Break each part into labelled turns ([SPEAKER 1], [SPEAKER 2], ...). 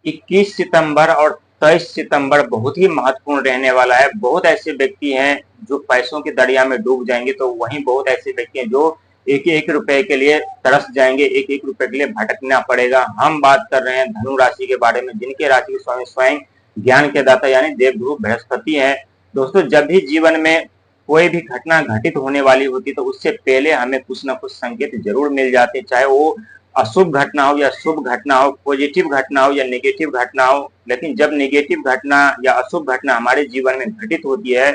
[SPEAKER 1] 21 सितंबर और 23 सितंबर बहुत ही महत्वपूर्ण रहने वाला है। बहुत ऐसे व्यक्ति हैं जो पैसों के दरिया में डूब जाएंगे, तो वहीं बहुत ऐसे व्यक्ति हैं जो एक एक रुपए के लिए तरस जाएंगे, एक एक रुपए के लिए भटकना पड़ेगा। हम बात कर रहे हैं धनु राशि के बारे में, जिनके राशि के स्वामी स्वयं ज्ञान के दाता यानी देवगुरु बृहस्पति है। दोस्तों, जब भी जीवन में कोई भी घटना घटित होने वाली होती तो उससे पहले हमें कुछ ना कुछ संकेत जरूर मिल जाते, चाहे वो अशुभ घटना हो या शुभ घटना हो, पॉजिटिव घटना हो या नेगेटिव घटना हो। लेकिन जब नेगेटिव घटना या अशुभ घटना हमारे जीवन में घटित होती है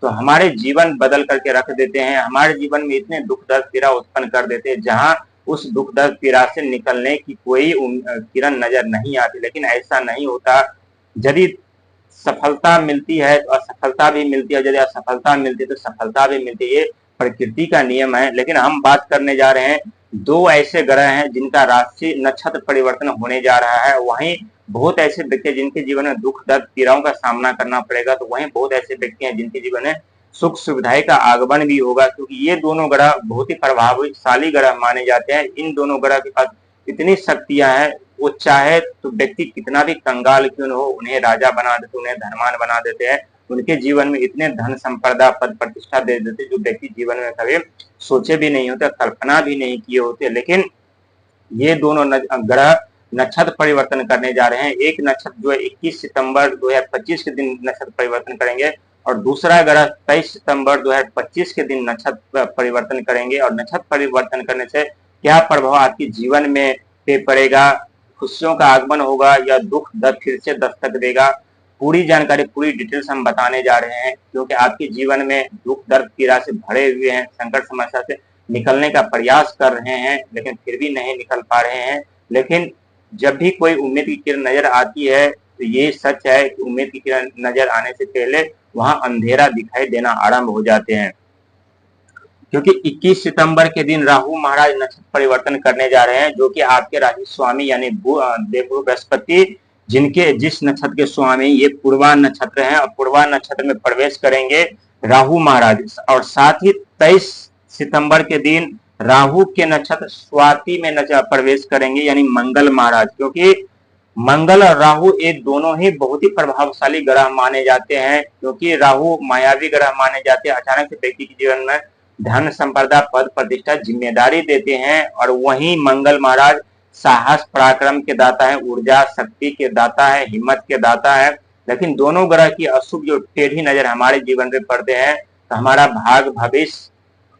[SPEAKER 1] तो हमारे जीवन बदल करके रख देते हैं, हमारे जीवन में इतने दुख दर्द पीड़ा उत्पन्न कर देते हैं जहां उस दुख दर्द पीड़ा से निकलने की कोई किरण नजर नहीं आती। लेकिन ऐसा नहीं होता। यदि सफलता मिलती है तो असफलता भी मिलती है, यदि असफलता मिलती है तो सफलता भी मिलती है। ये प्रकृति का नियम है। लेकिन हम बात करने जा रहे हैं दो ऐसे ग्रह हैं जिनका राशि नक्षत्र परिवर्तन होने जा रहा है। वहीं बहुत ऐसे व्यक्ति हैं जिनके जीवन में दुख दर्द पीड़ाओं का सामना करना पड़ेगा, तो वहीं बहुत ऐसे व्यक्ति हैं जिनके जीवन में सुख सुविधाएं का आगमन भी होगा, क्योंकि ये दोनों ग्रह बहुत ही प्रभावशाली ग्रह माने जाते हैं। इन दोनों ग्रह के पास इतनी शक्तियां हैं, वो चाहे तो व्यक्ति कितना भी कंगाल क्यों न हो उन्हें राजा बना देते, उन्हें धनवान बना देते हैं। उनके जीवन में इतने धन संपदा पद प्रतिष्ठा दे देते जो व्यक्ति जीवन में कभी सोचे भी नहीं होते, कल्पना भी नहीं किए होते। लेकिन ये दोनों ग्रह नक्षत्र परिवर्तन करने जा रहे हैं। एक नक्षत्र जो है 21 सितंबर 2025 के दिन नक्षत्र परिवर्तन करेंगे और दूसरा ग्रह 23 सितंबर 2025 के दिन नक्षत्र परिवर्तन करेंगे। और नक्षत्र परिवर्तन करने से क्या प्रभाव आपके जीवन में पड़ेगा, खुशियों का आगमन होगा या दुख दर्द फिर से दस्तक देगा, पूरी जानकारी पूरी डिटेल्स हम बताने जा रहे हैं। क्योंकि आपके जीवन में दुख दर्द पीड़ा से भरे हुए हैं, संकट समस्या से निकलने का प्रयास कर रहे हैं लेकिन फिर भी नहीं निकल पा रहे हैं। लेकिन जब भी कोई उम्मीद की किरण नजर आती है तो ये सच है कि उम्मीद की किरण नजर आने से पहले वहां अंधेरा दिखाई देना आरंभ हो जाते हैं। क्योंकि 21 सितंबर के दिन राहु महाराज नक्षत्र परिवर्तन करने जा रहे हैं, जो कि आपके राशि स्वामी यानी देवगुरु बृहस्पति जिस नक्षत्र के स्वामी ये पूर्वा नक्षत्र है और पूर्वा नक्षत्र में प्रवेश करेंगे राहु महाराज। और साथ ही 23 सितंबर के दिन राहु के नक्षत्र स्वाति में प्रवेश करेंगे यानी मंगल महाराज। क्योंकि मंगल और राहु एक दोनों ही बहुत ही प्रभावशाली ग्रह माने जाते हैं, क्योंकि राहु मायावी ग्रह माने जाते हैं। अचानक से व्यक्ति के जीवन में धन संपदा पद प्रतिष्ठा जिम्मेदारी देते हैं। और वहीं मंगल महाराज साहस पराक्रम के दाता है, ऊर्जा शक्ति के दाता है, हिम्मत के दाता है। लेकिन दोनों ग्रह की अशुभ जो टेढ़ी नजर हमारे जीवन में पड़ते हैं तो हमारा भाग भविष्य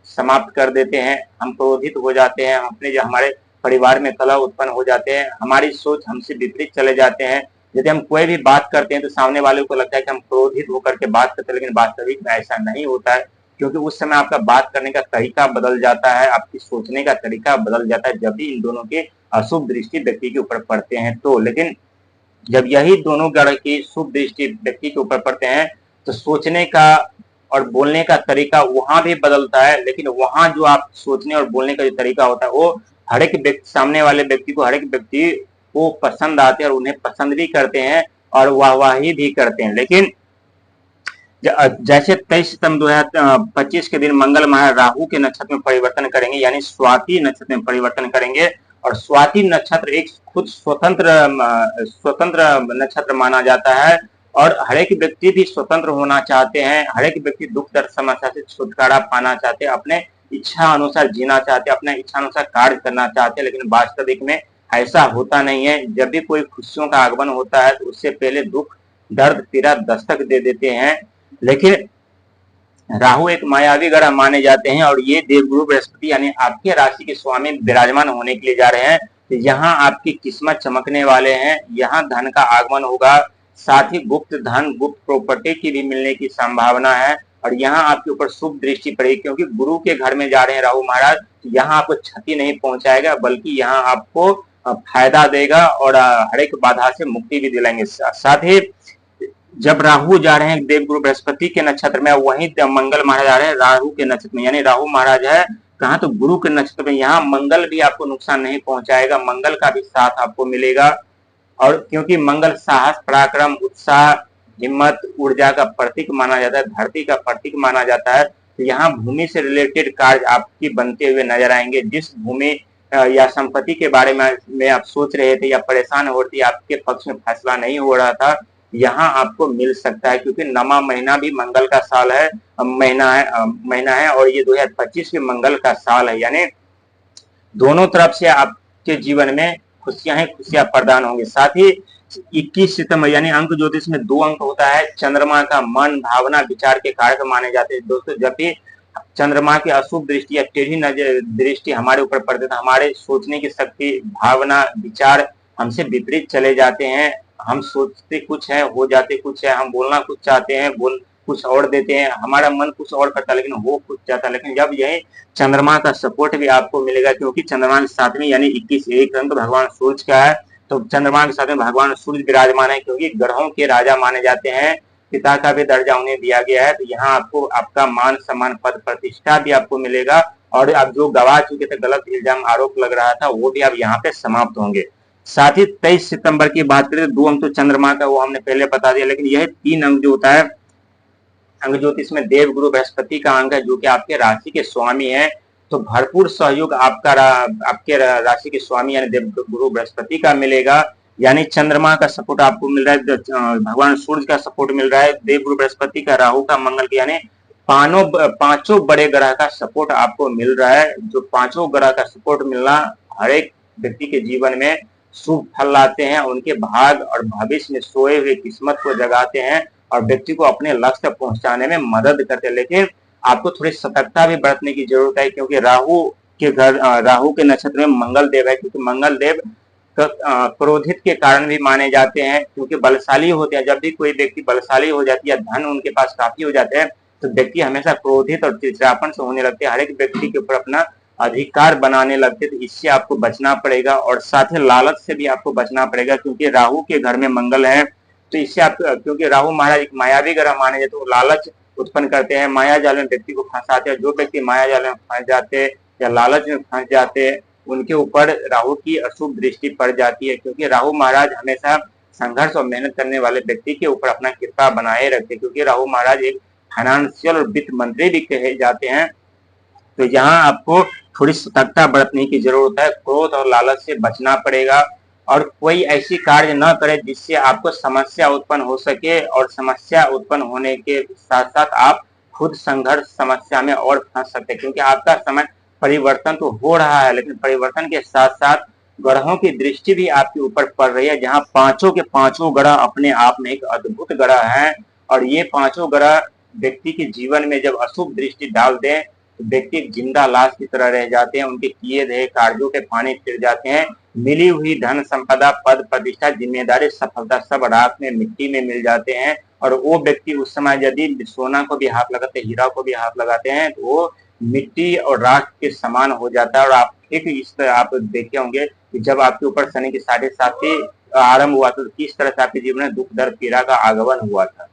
[SPEAKER 1] समाप्त कर देते हैं, हम क्रोधित हो जाते हैं, हम अपने जो हमारे परिवार में कलह उत्पन्न हो जाते हैं, हमारी सोच हमसे विपरीत चले जाते हैं। यदि हम कोई भी बात करते हैं तो सामने वाले को लगता है कि हम क्रोधित होकर के बात करते हैं, लेकिन वास्तविक में ऐसा नहीं होता है। क्योंकि उस समय आपका बात करने का तरीका बदल जाता है, आपकी सोचने का तरीका बदल जाता है जब भी इन दोनों के अशुभ दृष्टि व्यक्ति के ऊपर पड़ते हैं। तो लेकिन जब यही दोनों ग्रह की शुभ दृष्टि व्यक्ति के ऊपर पड़ते हैं तो सोचने का और बोलने का तरीका वहां भी बदलता है। लेकिन वहां जो आप सोचने और बोलने का जो तरीका होता है वो हर एक व्यक्ति, सामने वाले व्यक्ति को, हर एक व्यक्ति को पसंद आते हैं और उन्हें पसंद भी करते हैं और वाहवाही भी करते हैं। लेकिन जैसे 23 सितंबर 2025 के दिन मंगल महाराज राहु के नक्षत्र में परिवर्तन करेंगे यानी स्वाति नक्षत्र में परिवर्तन करेंगे। और स्वाति नक्षत्र एक खुद स्वतंत्र नक्षत्र माना जाता है और हर एक व्यक्ति भी स्वतंत्र होना चाहते हैं, हर एक व्यक्ति दुख दर्द समस्या से छुटकारा पाना चाहते हैं, अपने इच्छा अनुसार जीना चाहते हैं, अपने इच्छा अनुसार कार्य करना चाहते हैं। लेकिन वास्तविक में ऐसा होता नहीं है। जब भी कोई खुशियों का आगमन होता है तो उससे पहले दुख दर्द पीड़ा दस्तक दे देते हैं। लेकिन राहु एक मायावी ग्रह माने जाते हैं और ये देवगुरु बृहस्पति यानी आपके राशि के स्वामी विराजमान होने के लिए जा रहे हैं। तो यहाँ आपकी किस्मत चमकने वाले हैं, यहाँ धन का आगमन होगा, साथ ही गुप्त धन गुप्त प्रॉपर्टी की भी मिलने की संभावना है। और यहाँ आपके ऊपर शुभ दृष्टि पड़ेगी, क्योंकि गुरु के घर में जा रहे हैं राहु महाराज। यहाँ आपको क्षति नहीं पहुंचाएगा बल्कि यहाँ आपको फायदा देगा और हर एक बाधा से मुक्ति भी दिलाएंगे। साथ ही जब राहु जा रहे हैं देवगुरु बृहस्पति के नक्षत्र में, वहीं मंगल महाराज आ रहे हैं राहु के नक्षत्र में, यानी राहु महाराज है कहा तो गुरु के नक्षत्र में। यहाँ मंगल भी आपको नुकसान नहीं पहुंचाएगा, मंगल का भी साथ आपको मिलेगा। और क्योंकि मंगल साहस पराक्रम उत्साह हिम्मत ऊर्जा का प्रतीक माना जाता है, धरती का प्रतीक माना जाता है, तो यहाँ भूमि से रिलेटेड कार्य आपकी बनते हुए नजर आएंगे। जिस भूमि या संपत्ति के बारे में आप सोच रहे थे या परेशान हो रही, आपके पक्ष में फैसला नहीं हो रहा था, यहाँ आपको मिल सकता है, क्योंकि नमा महीना भी मंगल का साल है, महीना है और ये 2025 भी मंगल का साल है, यानी दोनों तरफ से आपके जीवन में खुशियां ही खुशियां प्रदान होंगी। साथ ही 21 सितंबर यानी अंक ज्योतिष में 2 अंक होता है, चंद्रमा का मन भावना विचार के कारक माने जाते हैं। दोस्तों, जब भी चंद्रमा की अशुभ दृष्टि या टेढ़ी नजर दृष्टि हमारे ऊपर पड़ती है तो हमारे सोचने की शक्ति, भावना, विचार हमसे विपरीत चले जाते हैं। हम सोचते कुछ है, हो जाते कुछ है, हम बोलना कुछ चाहते हैं, बोल कुछ और देते हैं, हमारा मन कुछ और करता है लेकिन हो कुछ जाता है। लेकिन जब यही चंद्रमा का सपोर्ट भी आपको मिलेगा, क्योंकि चंद्रमा के साथ में यानी 21 एक अंक भगवान सूर्य का है, तो चंद्रमा के साथ में भगवान सूर्य विराजमान है, क्योंकि ग्रहों के राजा माने जाते हैं, पिता का भी दर्जा उन्हें दिया गया है। तो यहाँ आपको आपका मान सम्मान पद प्रतिष्ठा भी आपको मिलेगा, और आप जो गवा चुके थे, गलत इल्जाम आरोप लग रहा था, वो भी अब यहाँ पे समाप्त होंगे। साथ ही 23 सितंबर की बात करें तो 2 अंक तो चंद्रमा का वो हमने पहले बता दिया, लेकिन यह 3 अंक जो होता है अंक ज्योतिष में देव गुरु बृहस्पति का अंक है, जो कि आपके राशि के स्वामी है। तो भरपूर सहयोग आपके राशि के स्वामी यानी देव गुरु बृहस्पति का मिलेगा, यानी चंद्रमा का सपोर्ट आपको मिल रहा है, भगवान सूर्य का सपोर्ट मिल रहा है, देव गुरु बृहस्पति का, राहु का, मंगल का, यानी पांचों बड़े ग्रह का सपोर्ट आपको मिल रहा है। जो पांचों ग्रह का सपोर्ट मिलना हर एक व्यक्ति के जीवन में शुभ फल लाते हैं, उनके भाग और भविष्य में सोए हुए किस्मत को जगाते हैं और व्यक्ति को अपने लक्ष्य तक पहुंचाने में मदद करते हैं। लेकिन आपको थोड़ी सतर्कता भी बरतने की जरूरत है, क्योंकि राहु के नक्षत्र में मंगल देव है, क्योंकि मंगल देव क्रोधित के कारण भी माने जाते हैं, क्योंकि बलशाली होते हैं। जब भी कोई व्यक्ति बलशाली हो जाती है, धन उनके पास काफी हो जाते हैं, तो व्यक्ति हमेशा क्रोधित और चिड़चिड़ापन से होने लगते हैं, हर एक व्यक्ति के ऊपर अपना अधिकार बनाने लगते, तो इससे आपको बचना पड़ेगा। और साथ ही लालच से भी आपको बचना पड़ेगा, क्योंकि राहु के घर में मंगल है, तो इससे आप, क्योंकि राहु महाराज एक मायावी ग्रह माने जाते, तो लालच उत्पन्न करते हैं, माया जाल में व्यक्ति को फंसाते हैं। जो व्यक्ति माया जाल में फंस जाते या लालच में फंस जाते, उनके ऊपर राहु की अशुभ दृष्टि पड़ जाती है, क्योंकि राहु महाराज हमेशा संघर्ष और मेहनत करने वाले व्यक्ति के ऊपर अपना कृपा बनाए रखते, क्योंकि राहु महाराज एक फाइनेंशियल और वित्त मंत्री भी कहे जाते हैं। तो यहाँ आपको थोड़ी सतर्कता बरतने की जरूरत है, क्रोध और लालच से बचना पड़ेगा, और कोई ऐसी कार्य न करे जिससे आपको समस्या उत्पन्न हो सके, और समस्या उत्पन्न होने के साथ साथ आप खुद संघर्ष समस्या में और फंस सकते हैं, क्योंकि आपका समय परिवर्तन तो हो रहा है, लेकिन परिवर्तन के साथ साथ ग्रहों की दृष्टि भी आपके ऊपर पड़ रही है, जहां पांचों के पांचों ग्रह अपने आप में एक अद्भुत ग्रह हैं, और ये पांचों ग्रह व्यक्ति के जीवन में जब अशुभ दृष्टि डाल दें तो व्यक्ति जिंदा लाश की तरह रह जाते हैं, उनके किए गए कार्यों के पानी फिर जाते हैं, मिली हुई धन संपदा, पद प्रतिष्ठा, जिम्मेदारी, सफलता सब राख में मिट्टी में मिल जाते हैं। और वो व्यक्ति उस समय यदि सोना को भी हाथ लगाते, हीरा को भी हाथ लगाते हैं, तो वो मिट्टी और राख के समान हो जाता है। और आप एक इस तरह आप देखे होंगे कि जब आपके ऊपर शनि की 7.5 आरंभ हुआ तो किस तरह से आपके जीवन में दुख दर्द पीड़ा का आगमन हुआ था।